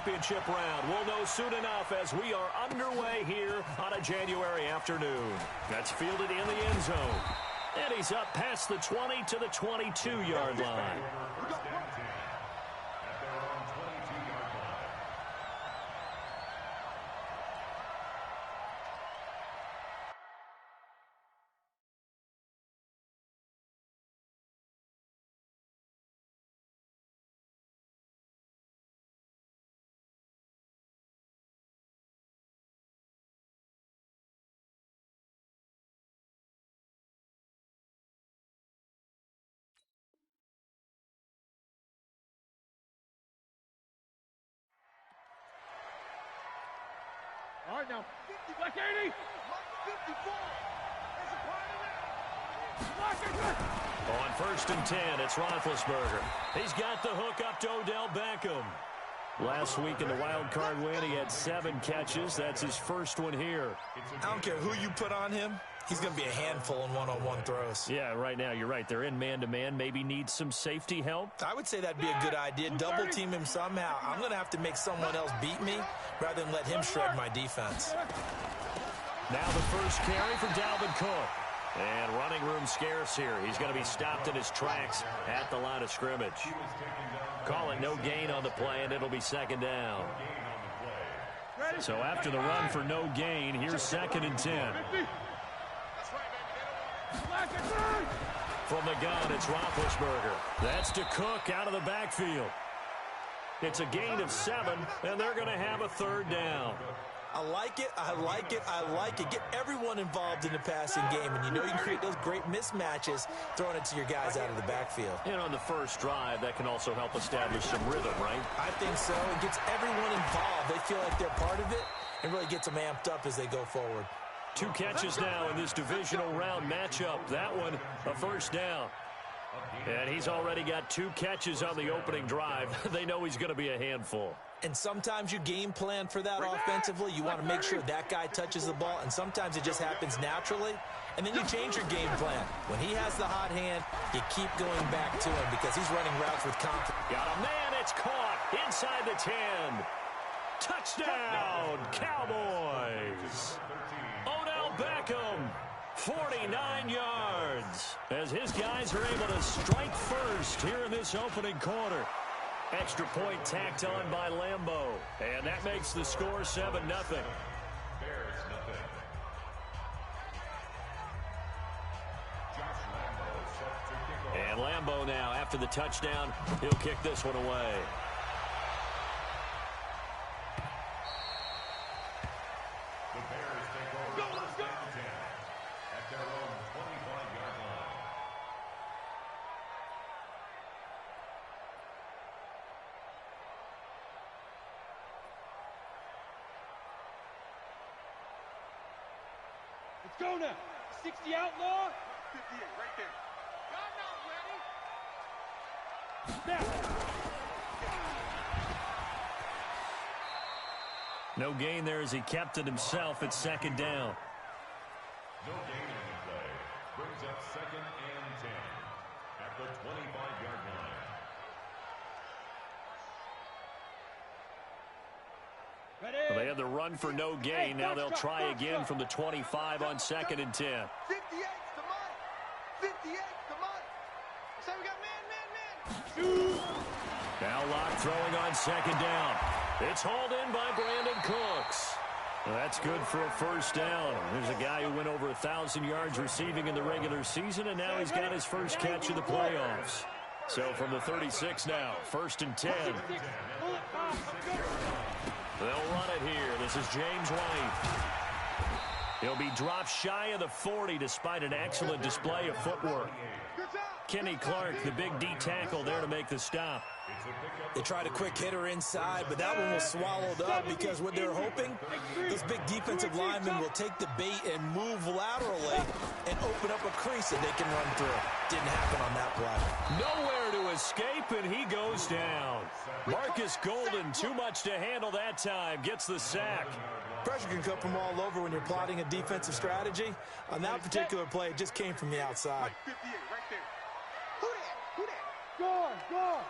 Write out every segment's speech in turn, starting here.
championship round. We'll know soon enough as we are underway here on a January afternoon. That's fielded in the end zone. And he's up past the 20 to the 22-yard line. All right, now, 50, Black 80. 54. On 1st and 10, it's Roethlisberger. He's got the hook up to Odell Beckham. Last week in the wild card win, he had 7 catches. That's his first one here. I don't care who you put on him. He's going to be a handful in one-on-one throws. Yeah, right now, you're right. They're in man-to-man. Maybe need some safety help. I would say that'd be a good idea. Double team him somehow. I'm going to have to make someone else beat me rather than let him shred my defense. Now the first carry for Dalvin Cook. And running room scarce here. He's going to be stopped in his tracks at the line of scrimmage. Call it no gain on the play, and it'll be 2nd down. So after the run for no gain, here's 2nd and 10. From the gun, it's Roethlisberger. That's to Cook out of the backfield. It's a gain of 7, and they're going to have a 3rd down. I like it, I like it, I like it. Get everyone involved in the passing game, and you know you can create those great mismatches throwing it to your guys out of the backfield. And on the first drive, that can also help establish some rhythm, right? I think so. It gets everyone involved. They feel like they're part of it and really gets them amped up as they go forward. 2 catches now in this divisional round matchup. That one, a 1st down. And he's already got 2 catches on the opening drive. They know he's going to be a handful. And sometimes you game plan for that offensively. You want to make sure that guy touches the ball, and sometimes it just happens naturally. And then you change your game plan. When he has the hot hand, you keep going back to him because he's running routes with confidence. Got a man, it's caught inside the 10. Touchdown, Cowboys. Odell Beckham, 49 yards. As his guys are able to strike first here in this opening quarter. Extra point tacked on by Lambeau. And that makes the score 7-0. And Lambeau now, after the touchdown, he'll kick this one away. Let's go now. 60 outlaw. 58 right there. Snap. No gain there as he kept it himself at 2nd down. No gain on the play. Brings up 2nd and 10 at the 25-yard line. Well, they had the run for no gain. Now they'll try again from the 25 on 2nd and 10. 58's the money. 58's the money. So we got man. Now Locke throwing on 2nd down. It's hauled in by Brandon Cooks. Well, that's good for a 1st down. There's a guy who went over 1,000 yards receiving in the regular season, and now he's got his first catch of the playoffs. So from the 36 now, 1st and 10. They'll run it here. This is James White. He'll be dropped shy of the 40 despite an excellent display of footwork. Kenny Clark, the big D tackle, there to make the stop. They tried a quick hitter inside, but that one was swallowed up because what they're hoping, those big defensive linemen will take the bait and move laterally and open up a crease that they can run through. Didn't happen on that play. Nowhere to escape, and he goes down. Marcus Golden, too much to handle that time, gets the sack. Pressure can come from all over when you're plotting a defensive strategy. On that particular play, it just came from the outside. 58 right there. Who that? Who that? Go on, go on.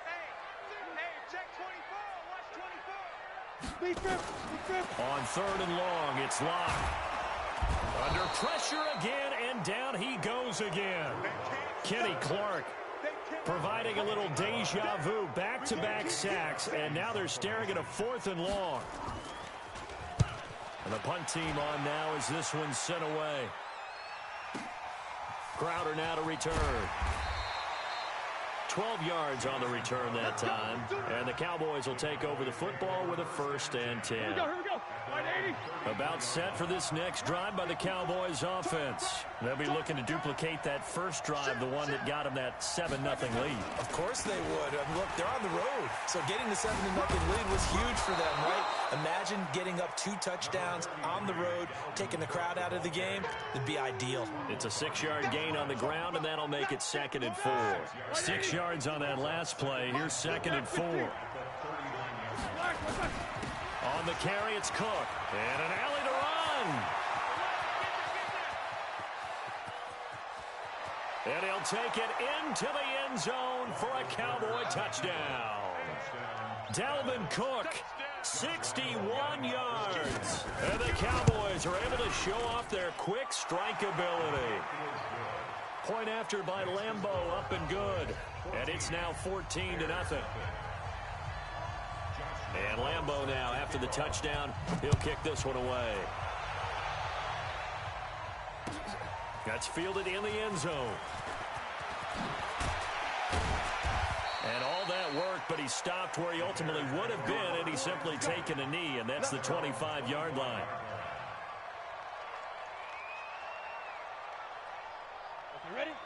Hey, check 24. Watch On 3rd and long, it's Locke. Under pressure again, and down he goes again. Kenny Clark providing a little deja vu, back-to-back sacks, and now they're staring at a 4th and long. And the punt team on now as this one's sent away. Crowder now to return. 12 yards on the return that time. And the Cowboys will take over the football with a 1st and 10. Here we go. About set for this next drive by the Cowboys offense. They'll be looking to duplicate that first drive, the one that got them that 7-0 lead. Of course they would. Look, they're on the road. So getting the 7-0 lead was huge for them, right? Imagine getting up 2 touchdowns on the road, taking the crowd out of the game. It'd be ideal. It's a 6-yard gain on the ground, and that'll make it 2nd and 4. 6 yards on that last play. Here's 2nd and 4. On the carry, it's Cook. And an alley to run. And he'll take it into the end zone for a Cowboy touchdown. Dalvin Cook, 61 yards. And the Cowboys are able to show off their quick strike ability. Point after by Lambeau, up and good. And it's now 14-0. And Lambeau now, after the touchdown, he'll kick this one away. That's fielded in the end zone. And all that work, but he stopped where he ultimately would have been, and he's simply taken a knee, and that's the 25-yard line.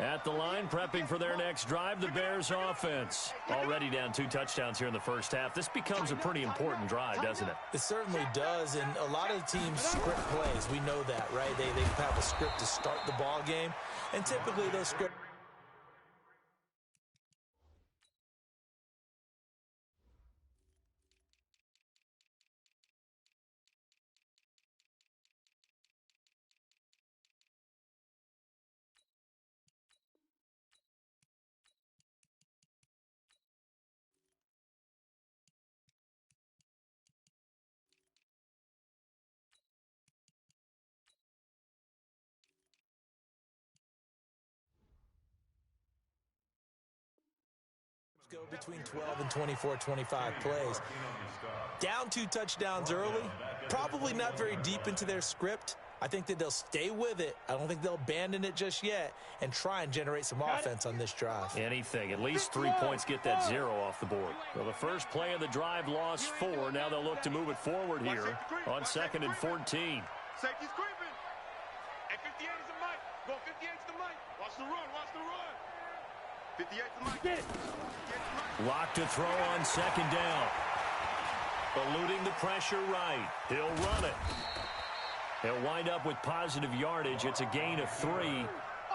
At the line, prepping for their next drive, the Bears offense. Already down 2 touchdowns here in the first half. This becomes a pretty important drive, doesn't it? It certainly does, and a lot of the teams script plays. We know that, right? They have a script to start the ball game, and typically those scripts. Go between 12 and 24, 25 plays. Down 2 touchdowns early, probably not very deep into their script. I think that they'll stay with it. I don't think they'll abandon it just yet and try and generate some offense on this drive. Anything. At least 3 points get that 0 off the board. Well, the first play of the drive lost 4. Now they'll look to move it forward here on 2nd and 14. Safety's creeping. At 58 is the mic. Go 58 is the mic. Watch the run. Watch the run. 58 is the mic. Get it. Lock to throw on 2nd down. Eluding the pressure right. He'll run it. He'll wind up with positive yardage. It's a gain of 3,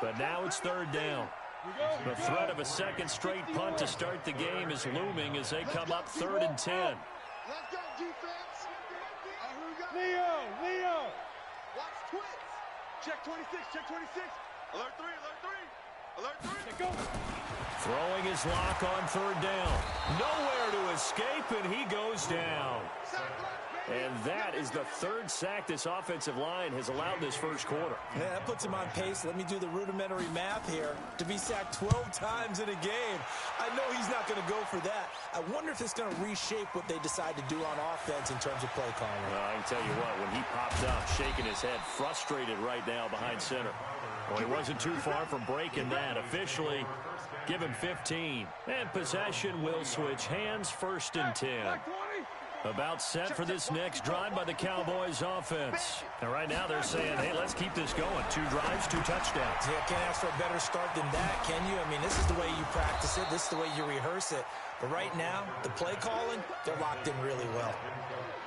but now it's 3rd down. The threat of a second straight punt to start the game is looming as they come up 3rd and 10. Let's go, defense. Leo. Watch twits. Check 26. Check 26. Alert 3. Alert 3. Alert 3. Let go. Throwing his Lock on 3rd down. Nowhere to escape, and he goes down. And that is the 3rd sack this offensive line has allowed this first quarter. Yeah, that puts him on pace. Let me do the rudimentary math here. To be sacked 12 times in a game, I know he's not going to go for that. I wonder if it's going to reshape what they decide to do on offense in terms of play calling. Well, I can tell you what, when he popped up, shaking his head, frustrated right now behind center. Well, he wasn't too far from breaking that. Officially, give him 15. And possession will switch hands, 1st and 10. About set for this next drive by the Cowboys offense. And right now they're saying, hey, let's keep this going. 2 drives, 2 touchdowns. Yeah, can't ask for a better start than that, can you? I mean, this is the way you practice it. This is the way you rehearse it. But right now, the play calling, they're locked in really well.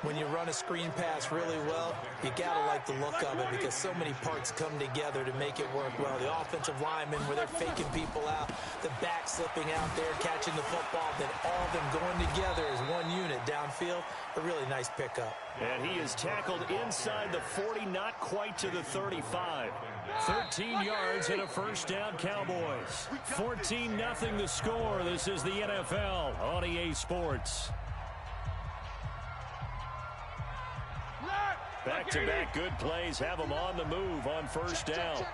When you run a screen pass really well, you got to like the look of it because so many parts come together to make it work well. The offensive linemen, where they're faking people out, the back slipping out there, catching the football, then all of them going together as one unit downfield. A really nice pickup. And he is tackled inside the 40, not quite to the 35. 13 yards and a 1st down, Cowboys. 14-0 the score. This is the NFL on EA Sports. Back-to-back good plays have them on the move on first down.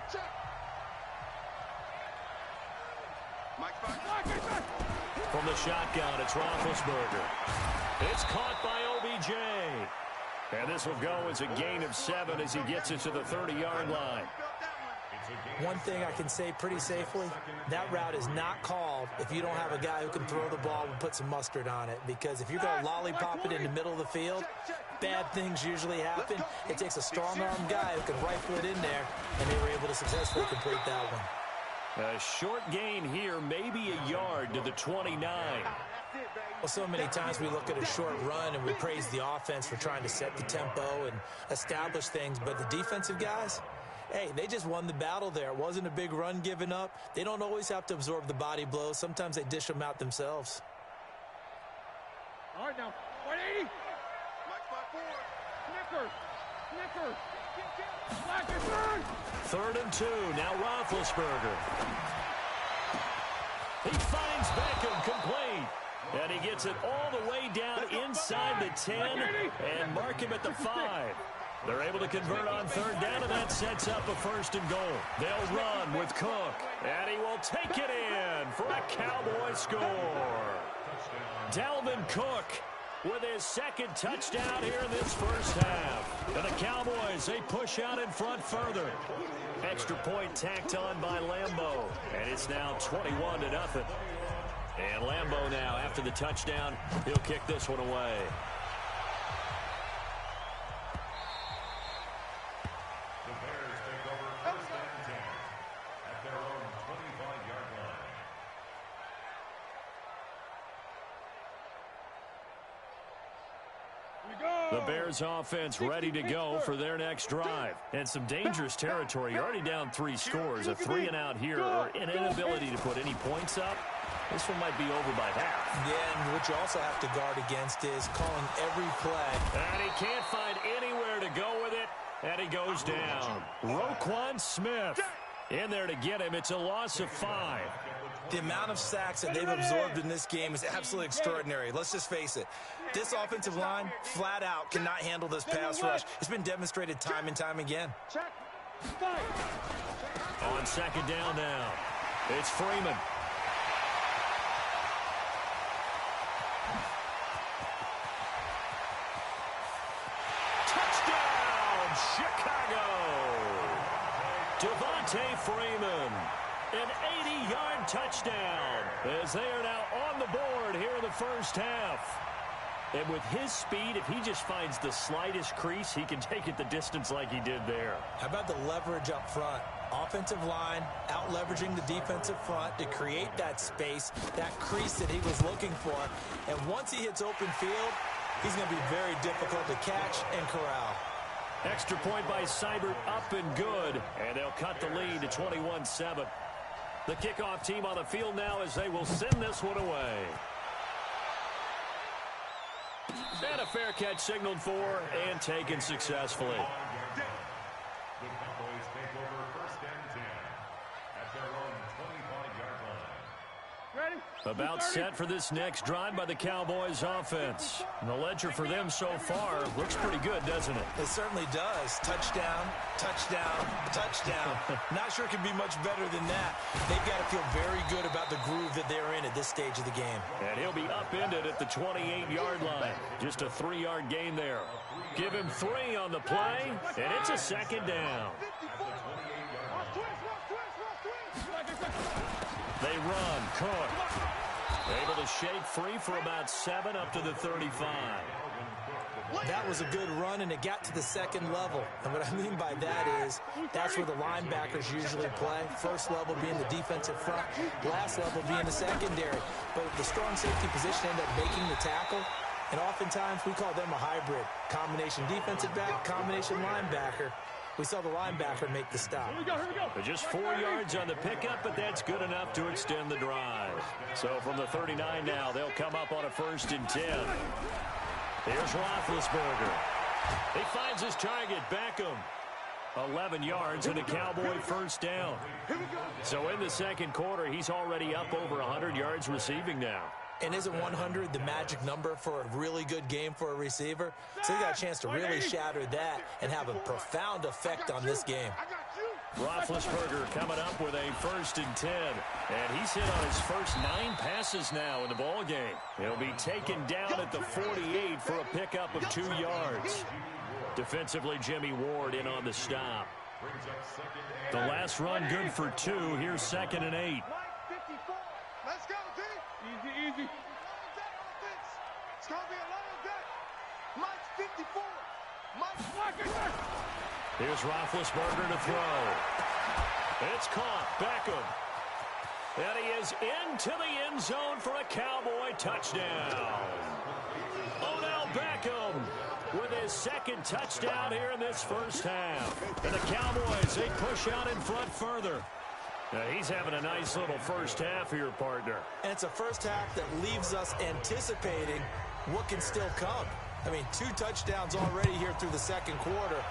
From the shotgun, it's Roethlisberger. It's caught by OBJ. And this will go as a gain of 7 as he gets it to the 30-yard line. One thing I can say pretty safely, that route is not called if you don't have a guy who can throw the ball and put some mustard on it. Because if you're going to lollipop it in the middle of the field, bad things usually happen. It takes a strong-arm guy who can rifle it in there, and they were able to successfully complete that one. A short gain here, maybe a yard to the 29. Well, so many times we look at a short run and we praise the offense for trying to set the tempo and establish things, but the defensive guys, hey, they just won the battle there. It wasn't a big run given up. They don't always have to absorb the body blows. Sometimes they dish them out themselves. All right, now, 180. Third and 2, now Roethlisberger. He finds Beckham complete. And he gets it all the way down inside the 10 and mark him at the 5. They're able to convert on third down, and that sets up a first and goal. They'll run with Cook, and he will take it in for a Cowboy score. Dalvin Cook with his second touchdown here in this first half. And the Cowboys, they push out in front further. Extra point tacked on by Lambeau, and it's now 21-0. And Lambeau now, after the touchdown, he'll kick this one away. The Bears take over first and 10 at their own 25-yard line. The Bears offense ready to go for their next drive. And some dangerous territory. You're already down 3 scores. A 3-and-out here or an inability to put any points up. This one might be over by half. Yeah, and what you also have to guard against is calling every play. And he can't find anywhere to go with it. And he goes down. Roquan Smith in there to get him. It's a loss of 5. The amount of sacks that they've absorbed in this game is absolutely extraordinary. Let's just face it. This offensive line, flat out, cannot handle this pass rush. It's been demonstrated time and time again. On second down now, it's Freeman. Touchdown, Chicago! Devontae Freeman. An 80-yard touchdown as they are now on the board here in the first half. And with his speed, if he just finds the slightest crease, he can take it the distance like he did there. How about the leverage up front? Offensive line out-leveraging the defensive front to create that space, that crease that he was looking for. And once he hits open field, he's going to be very difficult to catch and corral. Extra point by Seibert, up and good. And they'll cut the lead to 21-7. The kickoff team on the field now as they will send this one away. And a fair catch signaled for and taken successfully. The Cowboys take over first and 10 at their own 25-yard line. Ready? About set for this next drive by the Cowboys offense. And the ledger for them so far looks pretty good, doesn't it? It certainly does. Touchdown, touchdown, touchdown. Not sure it can be much better than that. They've got to feel very good about the groove that they're in at this stage of the game. And he'll be upended at the 28-yard line. Just a 3-yard gain there. Give him 3 on the play, and it's a second down. They run. Cook able to shake free for about 7 up to the 35. That was a good run, and it got to the second level. And what I mean by that is that's where the linebackers usually play. First level being the defensive front, last level being the secondary. But the strong safety position ended up making the tackle, and oftentimes we call them a hybrid. Combination defensive back, combination linebacker. We saw the linebacker make the stop. Here we go. But just 4 yards on the pickup, but that's good enough to extend the drive. So from the 39 now, they'll come up on a first and 10. Here's Roethlisberger. He finds his target, Beckham. 11 yards and a Cowboy first down. So in the second quarter, he's already up over 100 yards receiving now. And isn't 100 the magic number for a really good game for a receiver? So he got a chance to really shatter that and have a profound effect on this game. Roethlisberger coming up with a 1st and 10. And he's hit on his first 9 passes now in the ball game. He'll be taken down at the 48 for a pickup of 2 yards. Defensively, Jimmy Ward in on the stop. The last run good for 2. Here's 2nd and 8. Let's go, D. Easy, easy. It's going to be a long day. Mike's 54. Mike's Here's Roethlisberger to throw. It's caught. Beckham. And he is into the end zone for a Cowboy touchdown. Odell Beckham with his 2nd touchdown here in this first half. And the Cowboys, they push out in front further. Now he's having a nice little first half here, partner. And it's a first half that leaves us anticipating what can still come. I mean, 2 touchdowns already here through the 2nd quarter.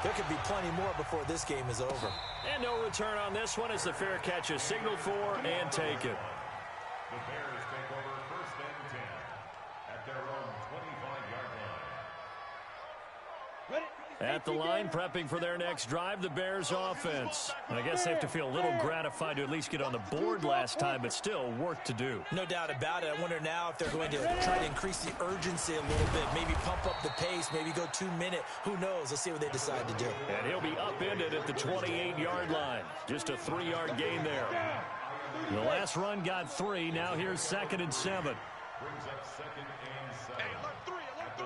There could be plenty more before this game is over. And no return on this one as the fair catch is signaled for and taken. The Bears take over 1st and 10 at their own 25-yard line. At the line, prepping for their next drive, the Bears offense. And I guess they have to feel a little gratified to at least get on the board last time, but still work to do. No doubt about it. I wonder now if they're going to try to increase the urgency a little bit, maybe pump up the pace, maybe go 2-minute. Who knows? Let's see what they decide to do. And he'll be upended at the 28-yard line. Just a 3-yard gain there. The last run got 3. Now here's 2nd and 7. Brings up 2nd and 7.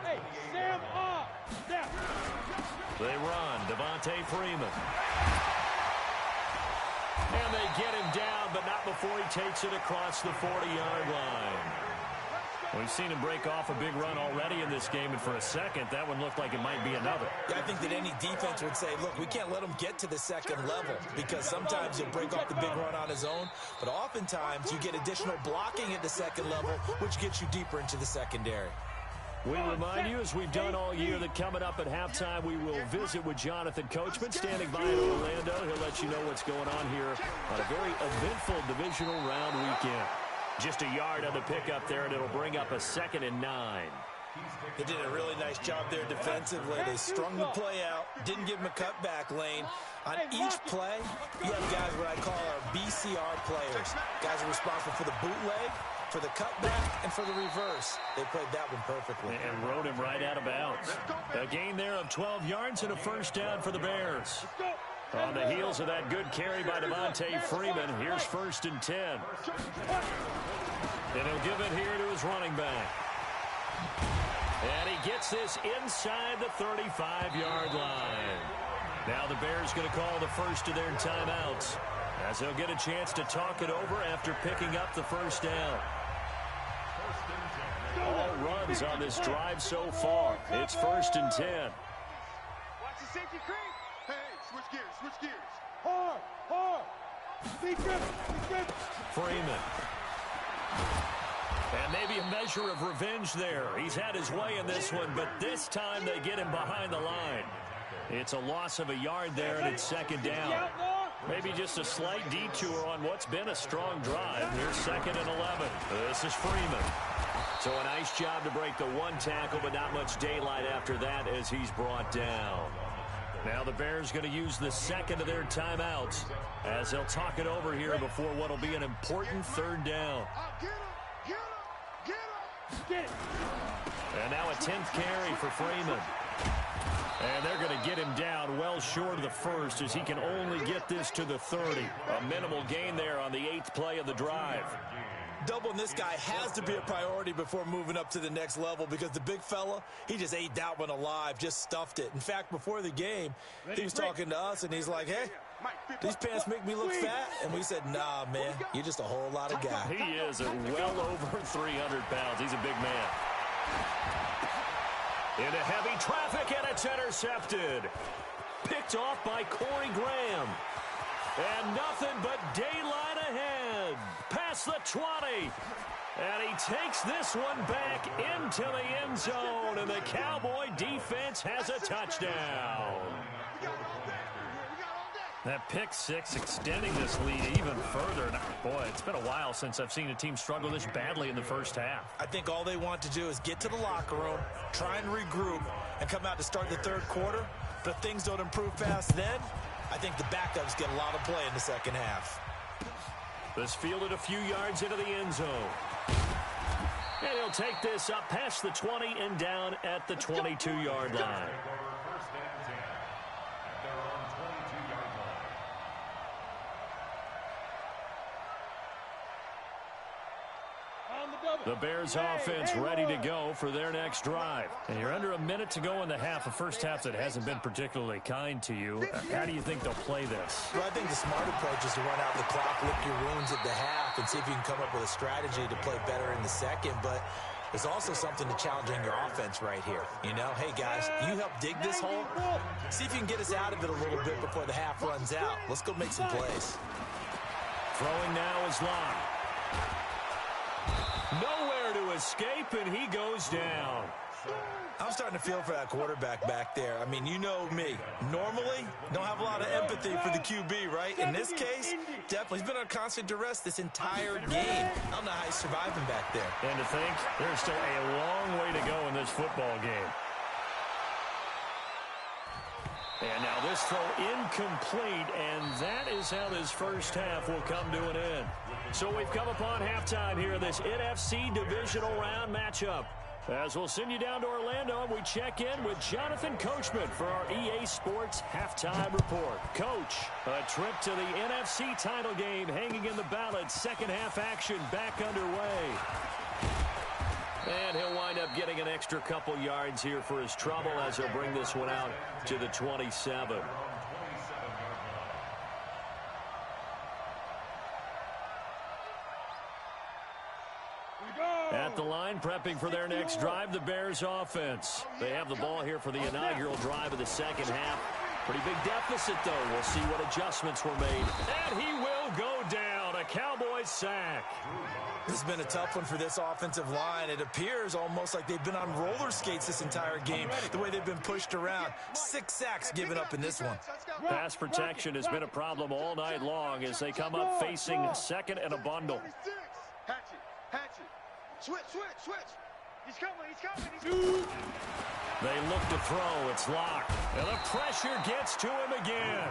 Hey, Sam off. Snap. They run. Devontae Freeman. And they get him down, but not before he takes it across the 40-yard line. We've seen him break off a big run already in this game, and for a second, that one looked like it might be another. Yeah, I think that any defense would say, look, we can't let him get to the 2nd level because sometimes he'll break off the big run on his own, but oftentimes you get additional blocking at the 2nd level, which gets you deeper into the secondary. We remind you, as we've done all year, that coming up at halftime, we will visit with Jonathan Coachman, standing by in Orlando. He'll let you know what's going on here on a very eventful divisional round weekend. Just a yard on the pickup there, and it'll bring up a 2nd and 9. They did a really nice job there defensively. They strung the play out, didn't give him a cutback lane. On each play, you have guys what I call our BCR players. Guys are responsible for the bootleg, for the cutback, and for the reverse. They played that one perfectly. And rode him right out of bounds. A gain there of 12 yards and a 1st down for the Bears. On the heels of that good carry by Devontae Freeman, here's 1st and 10. And he'll give it here to his running back. And he gets this inside the 35-yard line. Now the Bears going to call the first of their timeouts, as they'll get a chance to talk it over after picking up the 1st down. All runs on this drive so far. It's 1st and 10. Watch the safety creep. Hey, switch gears. Hard. Be good. Freeman. And maybe a measure of revenge there. He's had his way in this one, but this time they get him behind the line. It's a loss of a yard there, and it's 2nd down. Maybe just a slight detour on what's been a strong drive. Here's 2nd and 11. This is Freeman. So a nice job to break the 1 tackle, but not much daylight after that as he's brought down. Now the Bears going to use the 2nd of their timeouts as they'll talk it over here before what will be an important 3rd down. Get it. And now a 10th carry for Freeman. And they're going to get him down well short of the 1st as he can only get this to the 30. A minimal gain there on the 8th play of the drive. Doubling this guy has to be a priority before moving up to the next level because the big fella, he just ate that one alive, just stuffed it. In fact, before the game, he was talking to us, and he's like, hey, these pants make me look fat. And we said, nah, man, you're just a whole lot of guy. He is well over 300 pounds. He's a big man. Into heavy traffic, and it's intercepted. Picked off by Corey Graham. And nothing but daylight ahead. Past the 20. And he takes this one back into the end zone. And the Cowboy defense has a touchdown. That pick six extending this lead even further. Boy, it's been a while since I've seen a team struggle this badly in the first half. I think all they want to do is get to the locker room, try and regroup, and come out to start the third quarter. But if things don't improve fast then, I think the backups get a lot of play in the second half. This fielded a few yards into the end zone. And he'll take this up past the 20 and down at the 22-yard line. The Bears offense ready to go for their next drive. And you're under a minute to go in the half, a first half that hasn't been particularly kind to you. How do you think they'll play this? Well, I think the smart approach is to run out the clock, lick your wounds at the half, and see if you can come up with a strategy to play better in the second. But there's also something to challenging your offense right here. You know, hey, guys, you help dig this hole. See if you can get us out of it a little bit before the half runs out. Let's go make some plays. Throwing now is Locke. Nowhere to escape, and he goes down. I'm starting to feel for that quarterback back there. I mean, you know me. Normally, don't have a lot of empathy for the QB, right? In this case, definitely. He's been under constant duress this entire game. I don't know how he's surviving back there. And to think, there's still a long way to go in this football game. And now this throw incomplete, and that is how this first half will come to an end. So we've come upon halftime here in this NFC Divisional Round matchup. As we'll send you down to Orlando, we check in with Jonathan Coachman for our EA Sports Halftime Report. Coach, a trip to the NFC title game hanging in the balance. Second half action back underway. And he'll wind up getting an extra couple yards here for his trouble as he'll bring this one out to the 27. At the line, prepping for their next drive, the Bears offense. They have the ball here for the inaugural drive of the second half. Pretty big deficit, though. We'll see what adjustments were made. And he will go down. A Cowboys sack. This has been a tough one for this offensive line. It appears almost like they've been on roller skates this entire game, the way they've been pushed around. 6 sacks given up in this one. Pass protection has been a problem all night long as they come up facing second and a bundle. Hatchet. Switch. He's coming. They look to throw. It's Locke. And the pressure gets to him again.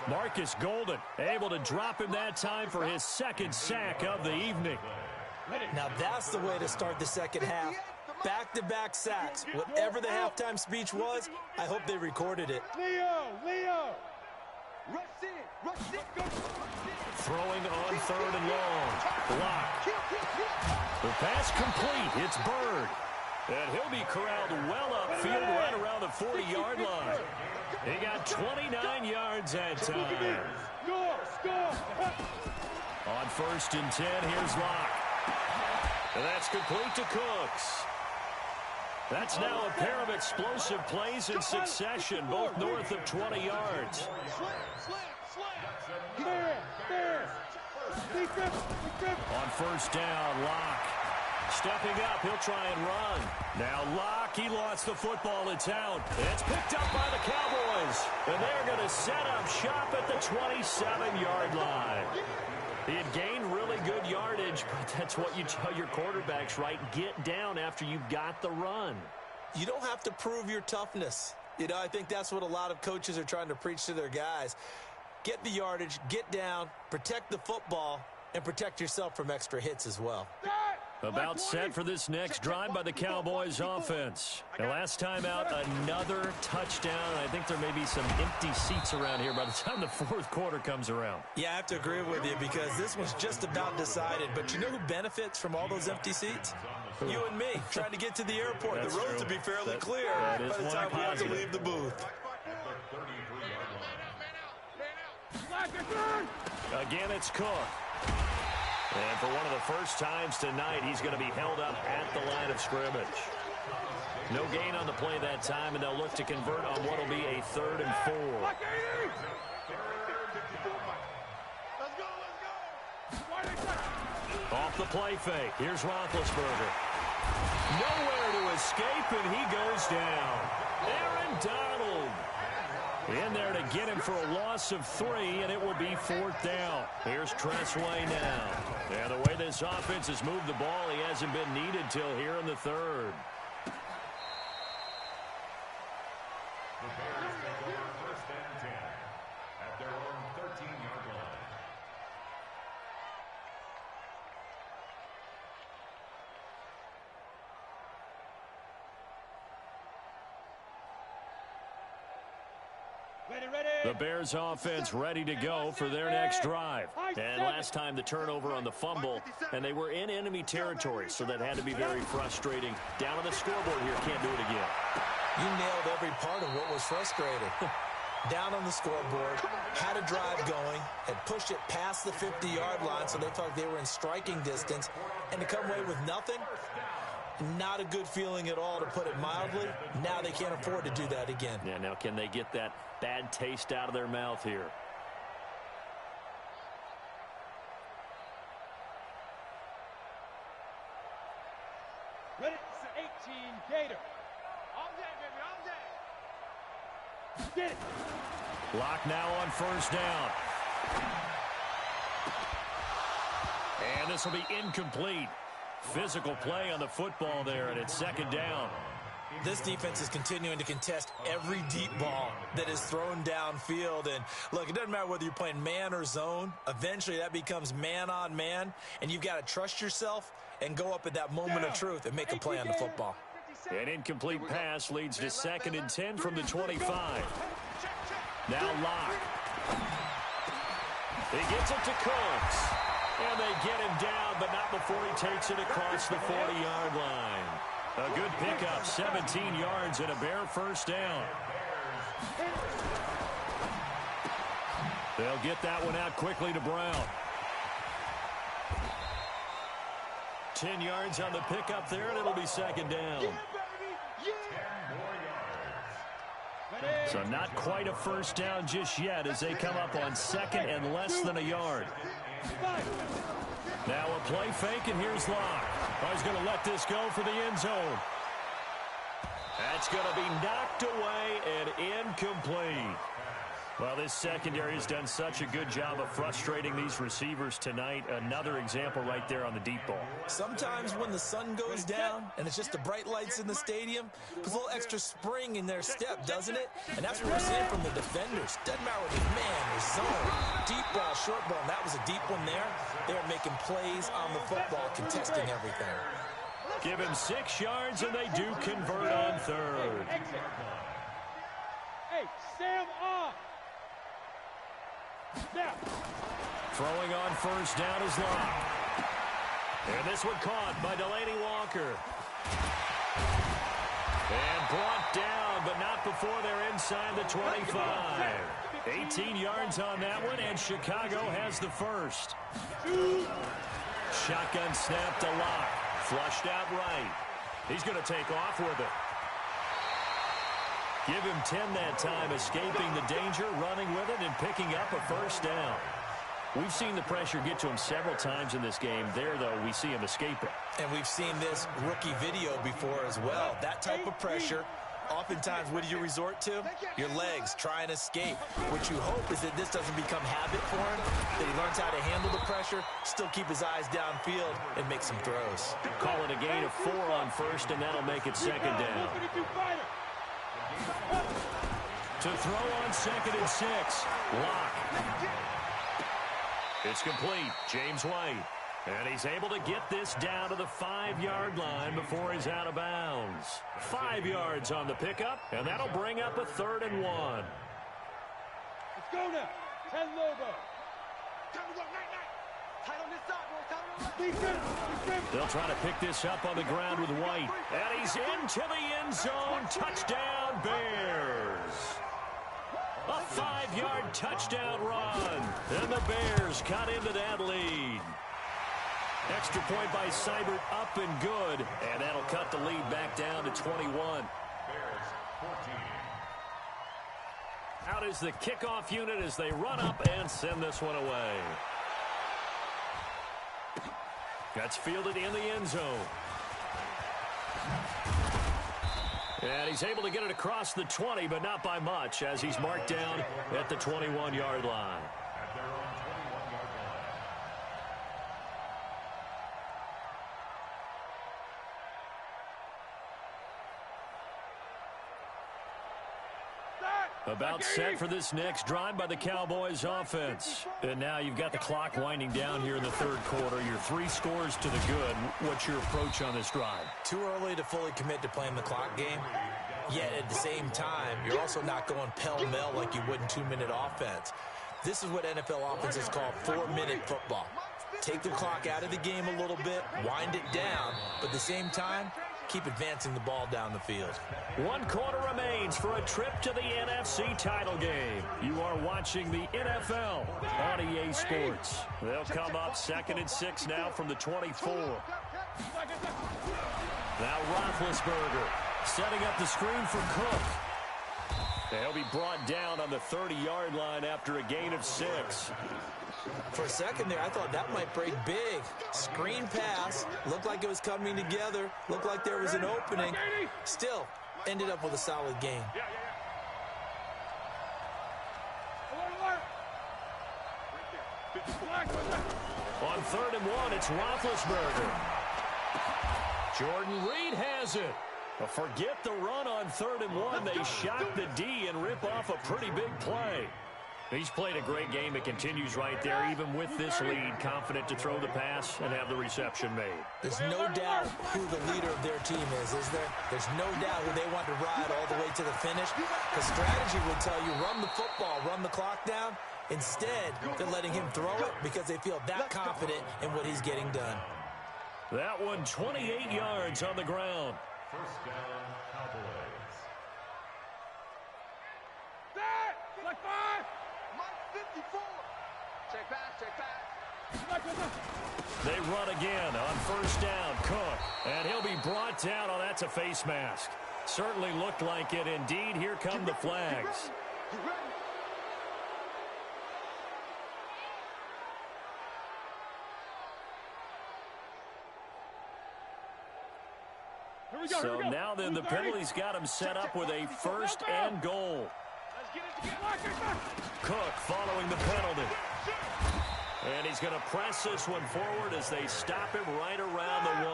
Marcus Golden able to drop him that time for his second sack of the evening. Now that's the way to start the second half. Back-to-back sacks. Whatever the halftime speech was, I hope they recorded it. Leo. Rush in. Throwing on third and long. Locke. The pass complete. It's Bird. And he'll be corralled well upfield right around the 40-yard line. He got 29 yards that time. On first and 10, here's Locke. And that's complete to Cooks. That's now a pair of explosive plays in succession, both north of 20 yards. On first down, Locke. Stepping up, he'll try and run. Now Locke, he lost the football. It's out. It's picked up by the Cowboys. And they're going to set up shop at the 27-yard line. He had gained really good yardage, but that's what you tell your quarterbacks, right? Get down after you've got the run. You don't have to prove your toughness. You know, I think that's what a lot of coaches are trying to preach to their guys. Get the yardage, get down, protect the football, and protect yourself from extra hits as well. About set for this next drive by the Cowboys offense. The last time out, another touchdown. I think there may be some empty seats around here by the time the fourth quarter comes around. Yeah, I have to agree with you because this one's just about decided. But you know who benefits from all those empty seats? You and me, trying to get to the airport. That's the road true. to be fairly clear by the time we have to leave the booth. Again, it's Cook. And for one of the first times tonight, he's going to be held up at the line of scrimmage. No gain on the play that time, and they'll look to convert on what will be a 3rd and 4. Off the play fake. Here's Roethlisberger. Nowhere to escape, and he goes down. Aaron Donald. In there to get him for a loss of 3, and it will be 4th down. Here's Tressway now. And the way this offense has moved the ball, he hasn't been needed till here in the 3rd. The Bears take over 1st and 10 at their own 13-yard line. The Bears offense ready to go for their next drive. And last time the turnover on the fumble, and they were in enemy territory, so that had to be very frustrating. Down on the scoreboard here, can't do it again. You nailed every part of what was frustrating. Down on the scoreboard, had a drive going, had pushed it past the 50-yard line, so they thought they were in striking distance, and to come away with nothing, not a good feeling at all, to put it mildly. Now they can't afford to do that again. Yeah, now can they get that bad taste out of their mouth here? Ready? 18, Gator. All day, baby, all day. Get it. Lock now on 1st down. And this will be incomplete. Physical play on the football there, and it's 2nd down. This defense is continuing to contest every deep ball that is thrown downfield. And look, it doesn't matter whether you're playing man or zone. Eventually that becomes man on man, and you've got to trust yourself and go up at that moment of truth and make a play on the football. An incomplete pass leads to 2nd and 10 from the 25. Now Locke. He gets it to Cooks. And they get him down, but not before he takes it across the 40-yard line. A good pickup, 17 yards and a Bear 1st down. They'll get that one out quickly to Brown. 10 yards on the pickup there, and it'll be 2nd down. So not quite a 1st down just yet as they come up on 2nd and less than a yard. Now a play fake, and here's Locke. He's going to let this go for the end zone. That's going to be knocked away and incomplete. Well, this secondary has done such a good job of frustrating these receivers tonight. Another example right there on the deep ball. Sometimes when the sun goes down and it's just the bright lights in the stadium, puts a little extra spring in their step, doesn't it? And that's what we're seeing from the defenders. Doesn't matter whether it's man or zone, deep ball, short ball, and that was a deep one there. They're making plays on the football, contesting everything. Give him 6 yards, and they do convert on 3rd. Hey, Sam off. Now. Throwing on 1st down is Locke. And this one caught by Delaney Walker. And brought down, but not before they're inside the 25. 18 yards on that one, and Chicago has the 1st. Shotgun snap to Locke. Flushed out right. He's going to take off with it. Give him 10 that time, escaping the danger, running with it, and picking up a 1st down. We've seen the pressure get to him several times in this game. There, though, we see him escape it. And we've seen this rookie video before as well. That type of pressure, oftentimes, what do you resort to? Your legs, try and escape. What you hope is that this doesn't become habit for him, that he learns how to handle the pressure, still keep his eyes downfield, and make some throws. Call it a gain of 4 on 1st, and that'll make it 2nd down. To throw on 2nd and 6. Locke. It's complete. James White. And he's able to get this down to the 5-yard line before he's out of bounds. 5 yards on the pickup, and that'll bring up a 3rd and 1. Let's go now. 10 Lobo. Time to go, night. Tight on this side, boys. Tight on the They'll try to pick this up on the ground with White. And he's into the end zone. Touchdown, Bears. A 5-yard touchdown run. And the Bears cut into that lead. Extra point by Seibert, up and good. And that'll cut the lead back down to 21. Bears 14. Out is the kickoff unit as they run up and send this one away. That's fielded in the end zone. And he's able to get it across the 20, but not by much, as he's marked down at the 21-yard line. At their own 21-yard line. About set for this next drive by the Cowboys offense. And now you've got the clock winding down here in the third quarter. You're 3 scores to the good. What's your approach on this drive? Too early to fully commit to playing the clock game. Yet at the same time, you're also not going pell-mell like you would in 2-minute offense. This is what NFL offenses call 4-minute football. Take the clock out of the game a little bit, wind it down, but at the same time, keep advancing the ball down the field. 1 quarter remains for a trip to the NFC title game. You are watching the NFL on EA Sports. They'll come up 2nd and 6 now from the 24. Now Roethlisberger setting up the screen for Cook. They'll be brought down on the 30-yard line after a gain of 6. For a second there, I thought that might break big. Screen pass. Looked like it was coming together. Looked like there was an opening. Still, ended up with a solid gain. On 3rd and 1, it's Roethlisberger. Jordan Reed has it. Forget the run on 3rd and 1. They shock the D and rip off a pretty big play. He's played a great game. It continues right there, even with this lead, confident to throw the pass and have the reception made. There's no doubt who the leader of their team is there? There's no doubt who they want to ride all the way to the finish. Because strategy would tell you, run the football, run the clock down. Instead, they're letting him throw it because they feel that confident in what he's getting done. That one, 28 yards on the ground. First down, Cowboys. Like 5. Mike 54. Check back. They run again on 1st down. Cook. And he'll be brought down. Oh, that's a face mask. Certainly looked like it. Indeed, here come the flags. You ready? So now then, the penalty's got him set up with a 1st and goal. Cook following the penalty. And he's going to press this one forward as they stop him right around the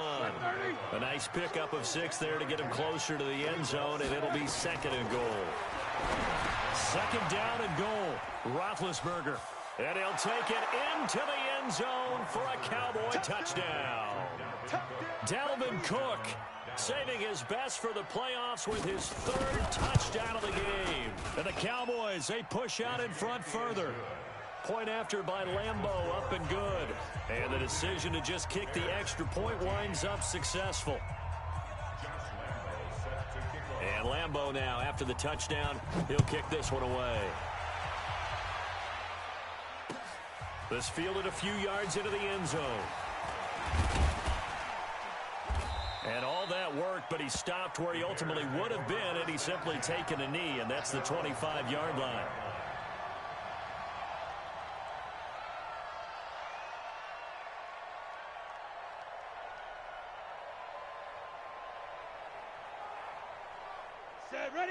1. A nice pickup of 6 there to get him closer to the end zone, and it'll be 2nd and goal. 2nd down and goal. Roethlisberger. And he'll take it into the end zone for a Cowboy touchdown. Dalvin Cook saving his best for the playoffs with his 3rd touchdown of the game. And the Cowboys, they push out in front further. Point after by Lambeau, up and good. And the decision to just kick the extra point winds up successful. And Lambeau now, after the touchdown, he'll kick this one away. This fielded a few yards into the end zone. And all that worked, but he stopped where he ultimately would have been, and he's simply taken a knee, and that's the 25-yard line.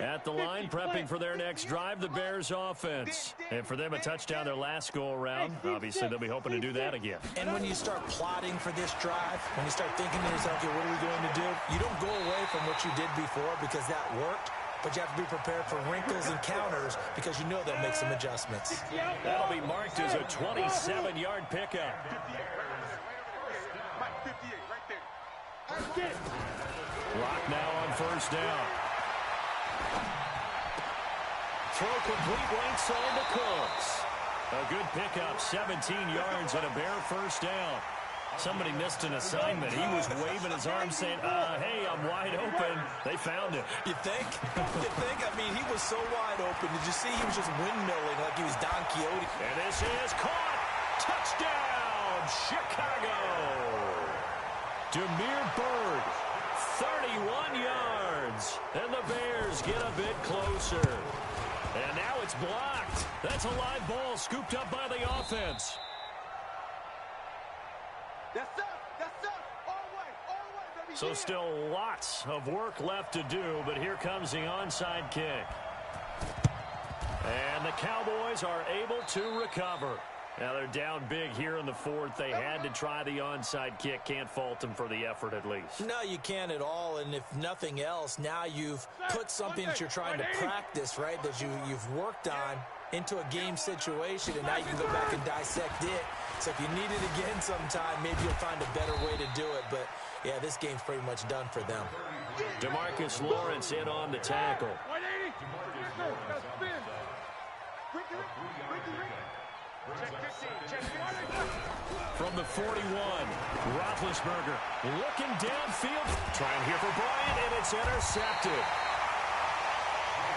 At the line, prepping for their next drive, the Bears offense. And for them, a touchdown their last go-around. Obviously, they'll be hoping to do that again. And when you start plotting for this drive, when you start thinking to yourself, okay, what are we going to do? You don't go away from what you did before because that worked, but you have to be prepared for wrinkles and counters because you know they'll make some adjustments. That'll be marked as a 27-yard pickup. Mike 58, right there. Lock now on 1st down. Throw complete right side to Cooks. A good pickup, 17 yards and a Bear 1st down. Somebody missed an assignment. He was waving his arm saying, hey, I'm wide open. They found him. You think? I mean, he was so wide open. Did you see he was just windmilling like he was Don Quixote? And this is caught. Touchdown, Chicago. Damiere Byrd, 31 yards. And the Bears get a bit closer. And now it's blocked. That's a live ball scooped up by the offense. That's up. All the way, baby. So still lots of work left to do, but here comes the onside kick. And the Cowboys are able to recover. Now they're down big here in the fourth. They had to try the onside kick. Can't fault them for the effort at least. No, you can't at all. And if nothing else, now you've put something that you're trying to practice, right, that you've worked on into a game situation, and now you can go back and dissect it. So if you need it again sometime, maybe you'll find a better way to do it. But, yeah, this game's pretty much done for them. DeMarcus Lawrence in on the tackle. 180. Spin. From the 41, Roethlisberger looking downfield. Trying here for Bryant, and it's intercepted.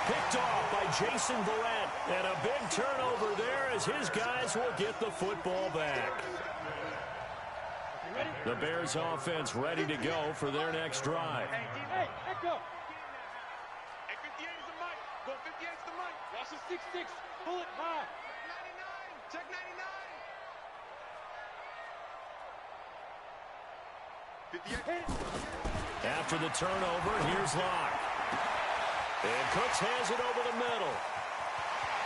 Picked off by Jason Verrett, and a big turnover there as his guys will get the football back. The Bears offense ready to go for their next drive. Hey, echo. Hey, 58 is the mic. Go 58 is the mic. Watch the 6-6. Pull it high. 99. Check 99. 58. After the turnover, here's Locke. And Cooks has it over the middle.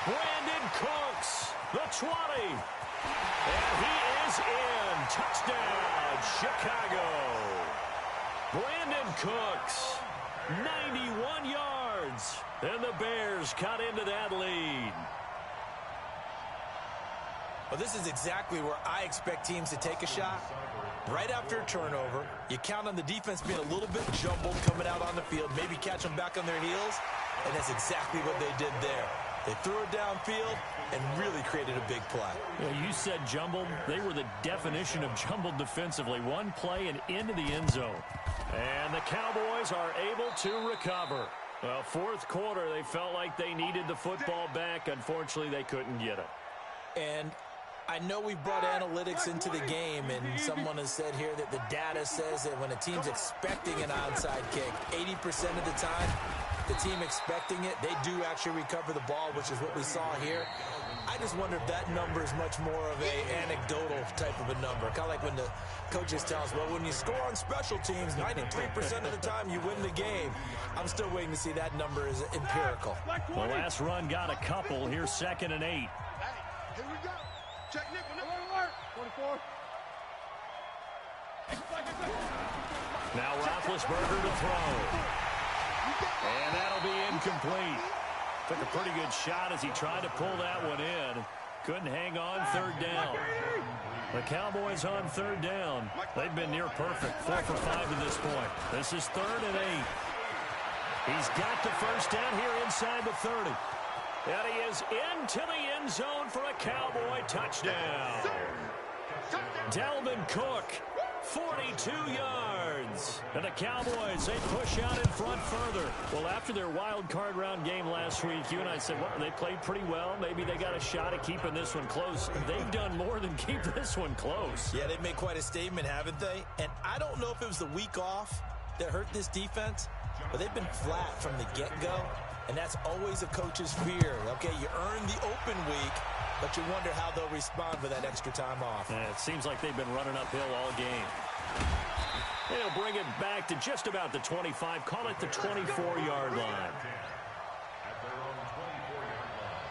Brandon Cooks, the 20. And he is in. Touchdown, Chicago. Brandon Cooks, 91 yards. And the Bears cut into that lead. Well, this is exactly where I expect teams to take a shot. Right after a turnover, you count on the defense being a little bit jumbled coming out on the field, maybe catch them back on their heels, and that's exactly what they did there. They threw it downfield and really created a big play. Yeah, you said jumbled. They were the definition of jumbled defensively. One play and into the end zone. And the Cowboys are able to recover. Well, fourth quarter, they felt like they needed the football back. Unfortunately, they couldn't get it. And I know we brought analytics into the game, and someone has said here that the data says that when a team's expecting an onside kick, 80% of the time, the team expecting it, they do actually recover the ball, which is what we saw here. I just wonder if that number is much more of a anecdotal type of a number. Kind of like when the coaches tell us, well, when you score on special teams, 93% of the time you win the game. I'm still waiting to see that number is empirical. The last run got a couple. Here's 2nd and 8. Hey, here we go. Check nickel. Alert. 24. Now Roethlisberger to throw. And that'll be incomplete. Took a pretty good shot as he tried to pull that one in. Couldn't hang on 3rd down. The Cowboys on 3rd down. They've been near perfect. 4 for 5 to this point. This is 3rd and 8. He's got the first down here inside the 30. And he is into the end zone for a Cowboy touchdown. Dalvin Cook, 42 yards. And the Cowboys, they push out in front further. Well, after their wild card round game last week, you and I said, well, they played pretty well. Maybe they got a shot at keeping this one close. They've done more than keep this one close. Yeah, they've made quite a statement, haven't they? And I don't know if it was the week off that hurt this defense, but they've been flat from the get-go. And that's always a coach's fear. Okay, you earn the open week, but you wonder how they'll respond with that extra time off. And it seems like they've been running uphill all game. They'll bring it back to just about the 25. Call it the 24-yard line. At their own 24-yard line.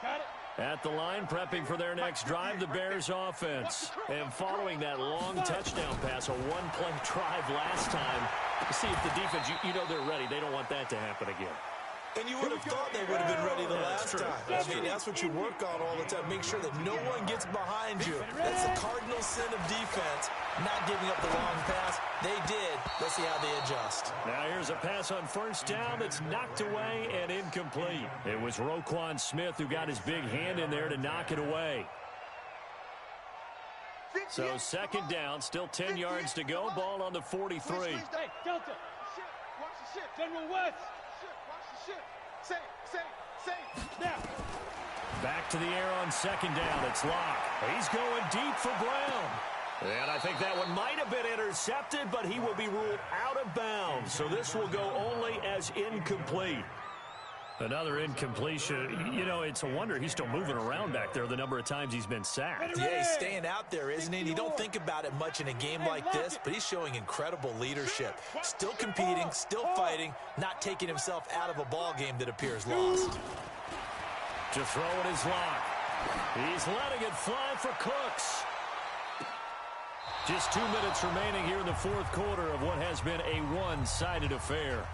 Got it. At the line, prepping for their next drive, the Bears offense. And following that long touchdown pass, a one-play drive last time, to see if the defense, you know they're ready. They don't want that to happen again. And you would have thought they would have been ready the last time. I mean, that's what you work on all the time. Make sure that no one gets behind you. That's the cardinal sin of defense, not giving up the long pass. They did. Let's see how they adjust. Now here's a pass on first down that's knocked away and incomplete. It was Roquan Smith who got his big hand in there to knock it away. So 2nd down, still 10 yards to go. Ball on the 43. Hey, Delta. Watch the shit. General West. Watch the shit. Say. Now. Back to the air on 2nd down. It's Locke. He's going deep for Brown. And I think that one might have been intercepted, but he will be ruled out of bounds. So this will go only as incomplete. Another incompletion. You know, it's a wonder he's still moving around back there the number of times he's been sacked. Yeah, he's staying out there, isn't he? And you don't think about it much in a game like this, but he's showing incredible leadership. Still competing, still fighting, not taking himself out of a ball game that appears lost. To throw in his lock. He's letting it fly for Cooks. Just 2 minutes remaining here in the fourth quarter of what has been a one-sided affair.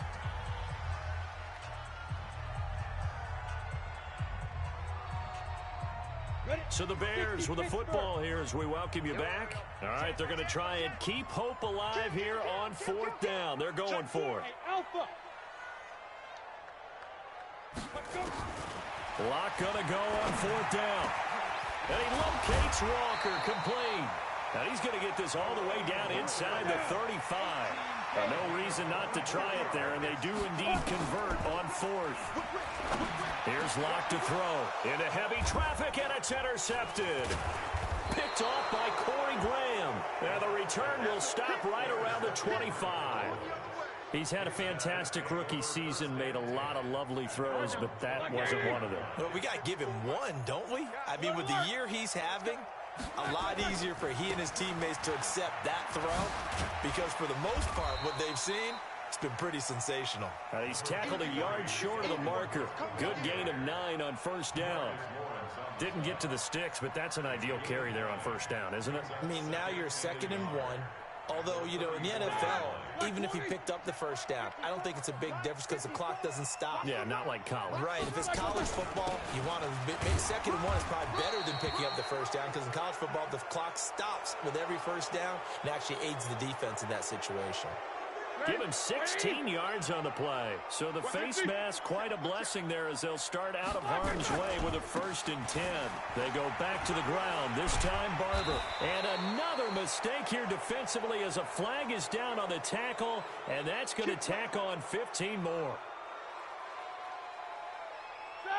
So the Bears with the football here as we welcome you back. All right, they're going to try and keep hope alive here on fourth down. They're going for it. Lock going to go on fourth down. And he locates Walker, complete. Now he's going to get this all the way down inside the 35. No reason not to try it there, and they do indeed convert on fourth. Here's Lock to throw. Into heavy traffic, and it's intercepted. Picked off by Corey Graham. And the return will stop right around the 25. He's had a fantastic rookie season, made a lot of lovely throws, but that wasn't one of them. Well, we got to give him one, don't we? I mean, with the year he's having, a lot easier for he and his teammates to accept that throw, because for the most part, what they've seen, it's been pretty sensational. He's tackled a yard short of the marker. Good gain of 9 on first down. Didn't get to the sticks, but that's an ideal carry there on first down, isn't it? I mean, now you're 2nd and 1. Although, you know, in the NFL, even if he picked up the first down, I don't think it's a big difference because the clock doesn't stop. Yeah, not like college. Right. If it's college football, you want to make 2nd and 1 is probably better than picking up the first down, because in college football, the clock stops with every first down and actually aids the defense in that situation. Give him 16 yards on the play. So the face mask, quite a blessing there as they'll start out of harm's way with a 1st and 10. They go back to the ground, this time Barber. And another mistake here defensively as a flag is down on the tackle, and that's going to tack on 15 more.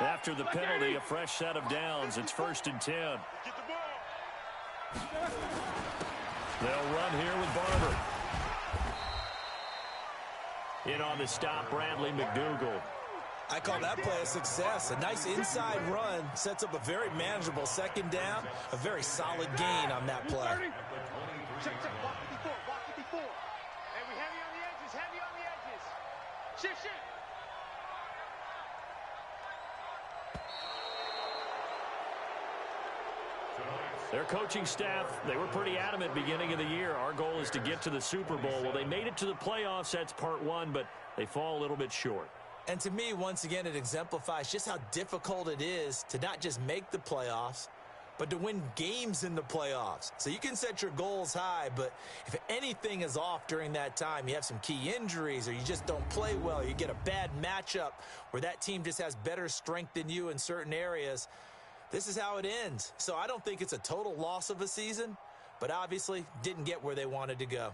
After the penalty, a fresh set of downs. It's 1st and 10. They'll run here with Barber. In on the stop, Bradley McDougald. I call that play a success. A nice inside run sets up a very manageable 2nd down. A very solid gain on that play. Check, walk 54. And we heavy on the edges, Shift. Their coaching staff, they were pretty adamant beginning of the year. Our goal is to get to the Super Bowl. Well, they made it to the playoffs. That's part 1, but they fall a little bit short. And to me, once again, it exemplifies just how difficult it is to not just make the playoffs, but to win games in the playoffs. So you can set your goals high, but if anything is off during that time, you have some key injuries or you just don't play well, you get a bad matchup where that team just has better strength than you in certain areas, this is how it ends. So I don't think it's a total loss of a season, but obviously didn't get where they wanted to go.